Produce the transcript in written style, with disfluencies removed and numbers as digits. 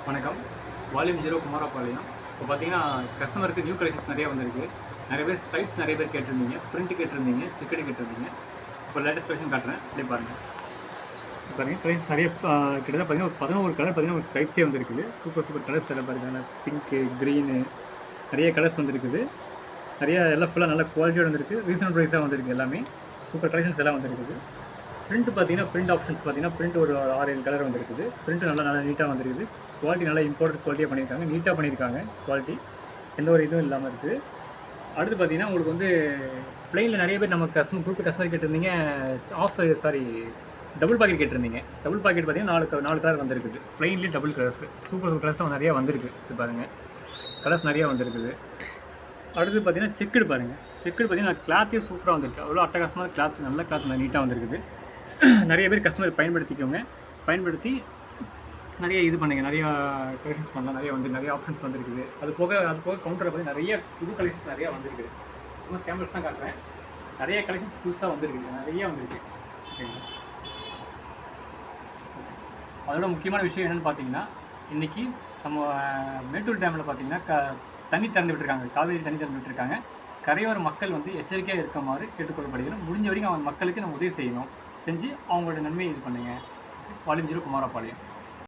வணக்கம். வால்யூம் 0 குமாரபாளையம். இப்போ பார்த்தீங்கன்னா, கஸ்டமருக்கு நியூ கலெக்ஷன்ஸ் நிறைய வந்திருக்கு. நிறைய பேர் ஸ்ட்ரைப்ஸ் நிறைய பேர் கேட்டிருந்தீங்க. பிரிண்ட் கேட்டிருந்தீங்க. செக்குடு கேட்டிருந்தீங்க. இப்போ லேட்டஸ்ட் கலெக்ஷன் காட்டுறேன். அப்படியே பாருங்கள். பாருங்கள் கலெக்ஷன்ஸ் நிறைய கிட்டத்தட்ட பார்த்தீங்கன்னா ஒரு 11 கலர் பார்த்தீங்கன்னா ஒரு ஸ்ட்ரைப்ஸே வந்துருக்குது. சூப்பர் சூப்பர் கலர்ஸ் எல்லாம் பாருங்கள். பிங்க்கு, க்ரீனு நிறைய கலர்ஸ் வந்துருக்குது. நிறைய எல்லாம் ஃபுல்லாக நல்ல குவாலிட்டியோடு வந்துருக்கு. ரீசனபிள் ப்ரைஸாக வந்துருக்கு. எல்லாமே சூப்பர் கலெக்ஷன்ஸ் எல்லாம் வந்துருக்குது. பிரிண்ட் பார்த்தீங்கன்னா பிரிண்ட் ஆப்ஷன்ஸ் பார்த்தீங்கன்னா பிரிண்ட் ஒரு 6-7 கலர் வந்துருக்குது. பிரிண்ட் நல்லா நீட்டாக வந்துருக்குது. குவாலிட்டி நல்லா இம்பார்ட்டன்ட் குவாலிட்டியாக பண்ணியிருக்காங்க. நீட்டாக பண்ணியிருக்காங்க. குவாலிட்டி எந்த ஒரு இதுவும் இல்லாமல் இருக்குது. அடுத்து பார்த்தீங்கன்னா உங்களுக்கு வந்து ப்ளைனில் நிறைய பேர் நம்ம குரூப் கஸ்டமர் கேட்டிருந்தீங்க. டபுள் பாக்கெட் கேட்டிருந்தீங்க. டபுள் பாக்கெட் பார்த்தீங்கன்னா 4 கலர் வந்துருக்குது. ப்ளைன்லேயே டபுள் கலர்ஸ் சூப்பர் கலர்ஸ் நிறையா வந்திருக்கு. இது பாருங்கள் கலர்ஸ் நிறையா வந்துருக்குது. அடுத்து பார்த்தீங்கன்னா செக்குடு பாருங்கள். செக்குடு பார்த்தீங்கன்னா கிளாத்தே சூப்பராக வந்துருக்கு. அவ்வளோ அட்டகாசமாக கிளாத் நல்ல கிளாத் நீட்டாக வந்துருக்குது. நிறைய பேர் கஸ்டமர் பயன்படுத்தி நிறைய இது பண்ணுங்கள். நிறையா கலெக்ஷன்ஸ் பண்ணலாம். நிறைய ஆப்ஷன்ஸ் வந்துருக்குது. அது போக கவுண்டரை பற்றி நிறைய புது கலெக்ஷன்ஸ் நிறையா வந்துருக்குது. சும்மா சாம்பிள்ஸ் தான் காட்டுறேன். நிறைய கலெக்ஷன்ஸ் புதுசாக வந்துருக்குது. நிறையா வந்துருக்கு. ஓகேங்களா? அதோட முக்கியமான விஷயம் என்னென்னு பார்த்தீங்கன்னா, இன்றைக்கி நம்ம மேட்டூர் டேமில் பார்த்தீங்கன்னா தண்ணி திறந்து விட்டுருக்காங்க. காவேரி தண்ணி திறந்து விட்டுருக்காங்க. கரையோர மக்கள் வந்து எச்சரிக்கையாக இருக்குமாறு கேட்டுக்கொள்ளப்படுகிறோம். முடிஞ்ச வரைக்கும் அவங்க மக்களுக்கு நம்ம உதவி செய்யணும். செஞ்சு அவங்களோட நன்மையை இது பண்ணுங்கள். வால்யூம் 0 குமாரபாளையம்.